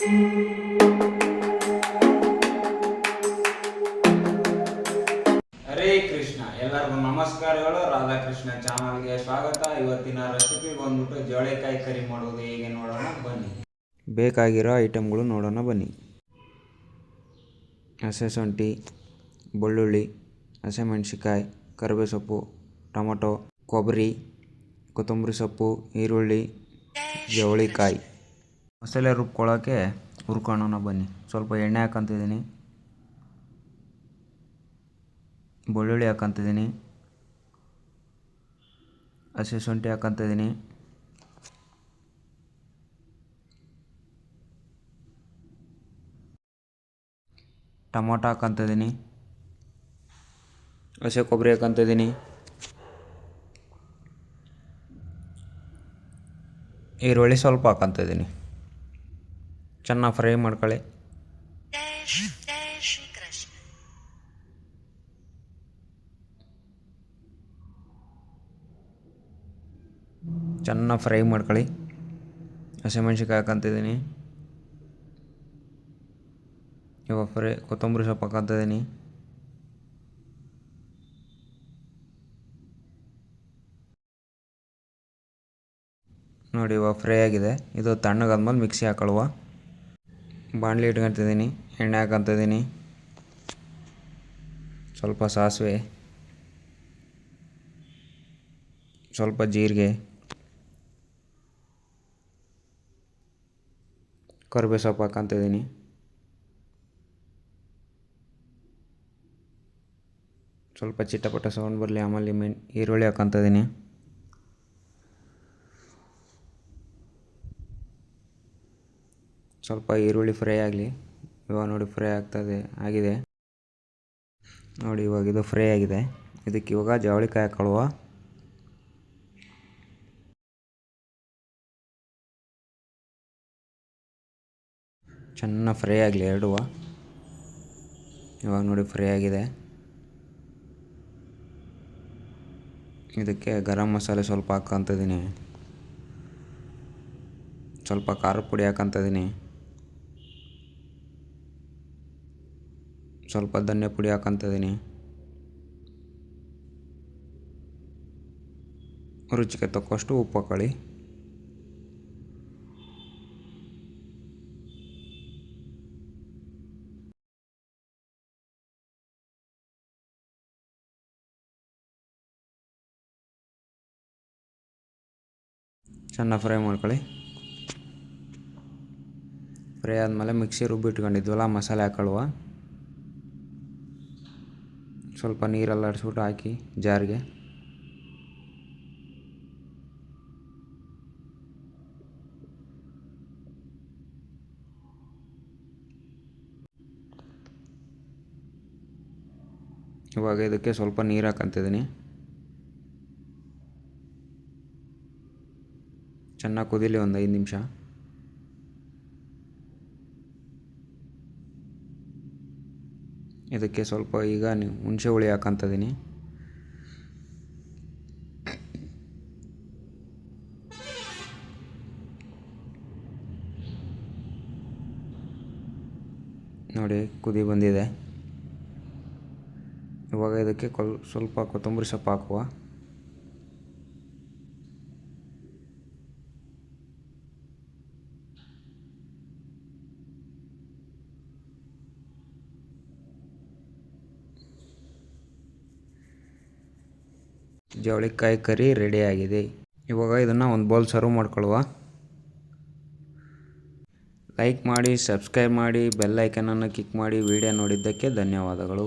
ಹರೇ ಕೃಷ್ಣ. ಎಲ್ಲರಿಗೂ ನಮಸ್ಕಾರಗಳು. ರಾಧಾಕೃಷ್ಣ ಚಾನಲ್ಗೆ ಸ್ವಾಗತ. ಇವತ್ತಿನ ರೆಸಿಪಿ ಬಂದ್ಬಿಟ್ಟು ಜವಳಿಕಾಯಿ ಕರಿ ಮಾಡೋದು ಹೇಗೆ ನೋಡೋಣ ಬನ್ನಿ. ಬೇಕಾಗಿರೋ ಐಟಮ್ಗಳು ನೋಡೋಣ ಬನ್ನಿ. ಹಸೆ ಶುಂಠಿ, ಬೆಳ್ಳುಳ್ಳಿ, ಹಸಿಮೆಣ್ಸಿಕಾಯಿ, ಕರಿಬೇವು ಸೊಪ್ಪು, ಟೊಮೊಟೊ, ಕೊಬ್ಬರಿ, ಕೊತ್ತಂಬರಿ ಸೊಪ್ಪು, ಈರುಳ್ಳಿ, ಜವಳಿಕಾಯಿ. ಮಸಾಲೆ ರುಬ್ಕೊಳ್ಳೋಕ್ಕೆ ಹುರ್ಕೊಳ್ಳೋಣ ಬನ್ನಿ. ಸ್ವಲ್ಪ ಎಣ್ಣೆ ಹಾಕ್ಕೊಂತಿದ್ದೀನಿ, ಬೆಳ್ಳುಳ್ಳಿ ಹಾಕ್ಕೊಂತಿದ್ದೀನಿ, ಹಸಿ ಶುಂಠಿ ಹಾಕ್ಕೊಂತಿದ್ದೀನಿ, ಟೊಮೊಟೊ ಹಾಕ್ಕೊಂತಿದ್ದೀನಿ, ಹಸಿ ಕೊಬ್ಬರಿ ಹಾಕ್ಕೊಂತಿದ್ದೀನಿ, ಈರುಳ್ಳಿ ಸ್ವಲ್ಪ ಹಾಕ್ಕೊಂತಿದ್ದೀನಿ. ಚೆನ್ನಾಗಿ ಫ್ರೈ ಮಾಡ್ಕೊಳ್ಳಿ. ಚೆನ್ನಾಗಿ ಫ್ರೈ ಮಾಡ್ಕೊಳ್ಳಿ. ಹಸಿಮೆಣ್ಸಿಕಾಯಿ ಹಾಕ್ಕೊಂತಿದ್ದೀನಿ. ಇವಾಗ ಕೊತ್ತಂಬರಿ ಸೊಪ್ಪು ಹಾಕ್ಕೊಂತಿದ್ದೀನಿ. ನೋಡಿ ಇವಾಗ ಫ್ರೈ ಆಗಿದೆ. ಇದು ತಣ್ಣಗಾದ್ಮೇಲೆ ಮಿಕ್ಸಿ ಹಾಕೊಳ್ಳುವ. ಬಾಣಲಿ ಇಟ್ಕೊತಿದ್ದೀನಿ, ಎಣ್ಣೆ ಹಾಕ್ಕೊಂತಿದ್ದೀನಿ, ಸ್ವಲ್ಪ ಸಾಸಿವೆ, ಸ್ವಲ್ಪ ಜೀರಿಗೆ, ಕರಿಬೇವು ಸೊಪ್ಪು ಹಾಕ್ಕೊಂತಿದ್ದೀನಿ, ಸ್ವಲ್ಪ ಚಿಟಪಟ ಸೌಂಡ್ ಬರಲಿ. ಆಮೇಲೆ ಈರುಳ್ಳಿ ಹಾಕ್ಕೊಂತಿದ್ದೀನಿ. ಸ್ವಲ್ಪ ಈರುಳ್ಳಿ ಫ್ರೈ ಆಗಲಿ. ಇವಾಗ ನೋಡಿ ಫ್ರೈ ಆಗಿದೆ ನೋಡಿ. ಇವಾಗ ಇದು ಫ್ರೈ ಆಗಿದೆ. ಇದಕ್ಕೆ ಇವಾಗ ಜವಳಿಕಾಯಿ ಹಾಕೊಳ್ಳುವ. ಚೆನ್ನಾಗಿ ಫ್ರೈ ಆಗಲಿ ಎರಡೂ. ಇವಾಗ ನೋಡಿ ಫ್ರೈ ಆಗಿದೆ. ಇದಕ್ಕೆ ಗರಂ ಮಸಾಲೆ ಸ್ವಲ್ಪ ಹಾಕ್ಕೊಂತಿದ್ದೀನಿ, ಸ್ವಲ್ಪ ಖಾರದ ಪುಡಿ ಹಾಕ್ಕೊಂತಿದ್ದೀನಿ, ಸ್ವಲ್ಪ ಧನಿಯಾ ಪುಡಿ ಹಾಕ್ಕೊಂತಿದ್ದೀನಿ, ರುಚಿಗೆ ತಕ್ಕಷ್ಟು ಉಪ್ಪು ಹಾಕೊಳ್ಳಿ. ಚೆನ್ನಾಗಿ ಫ್ರೈ ಮಾಡ್ಕೊಳ್ಳಿ. ಫ್ರೈ ಆದಮೇಲೆ ಮಿಕ್ಸಿ ರುಬ್ಬಿಟ್ಕೊಂಡಿದ್ವಲ್ಲ ಮಸಾಲೆ ಹಾಕೊಳ್ಳುವ. ಸ್ವಲ್ಪ ನೀರೆಲ್ಲ ಅಡಿಸ್ಬಿಟ್ಟು ಹಾಕಿ ಜಾರಿಗೆ. ಇವಾಗ ಇದಕ್ಕೆ ಸ್ವಲ್ಪ ನೀರು ಹಾಕ್ಕೊಂತಿದ್ದೀನಿ. ಚೆನ್ನಾಗಿ ಕುದೀಲಿ ಒಂದು 5 ನಿಮಿಷ. ಇದಕ್ಕೆ ಸ್ವಲ್ಪ ಈಗ ಹುಣಸೆ ಹುಳಿ ಹಾಕ್ಕೊಂತಿದ್ದೀನಿ. ನೋಡಿ ಕುದಿ ಬಂದಿದೆ. ಇವಾಗ ಇದಕ್ಕೆ ಸ್ವಲ್ಪ ಕೊತ್ತಂಬರಿ ಸೊಪ್ಪು ಹಾಕುವ. ಜವಳಿಕಾಯಿ ಕರಿ ರೆಡಿಯಾಗಿದೆ. ಇವಾಗ ಇದನ್ನು ಒಂದು ಬೌಲ್ ಸರ್ವ್ ಮಾಡ್ಕೊಳ್ಳುವ. ಲೈಕ್ ಮಾಡಿ, ಸಬ್ಸ್ಕ್ರೈಬ್ ಮಾಡಿ, ಬೆಲ್ ಐಕನನ್ನು ಕ್ಲಿಕ್ ಮಾಡಿ. ವಿಡಿಯೋ ನೋಡಿದ್ದಕ್ಕೆ ಧನ್ಯವಾದಗಳು.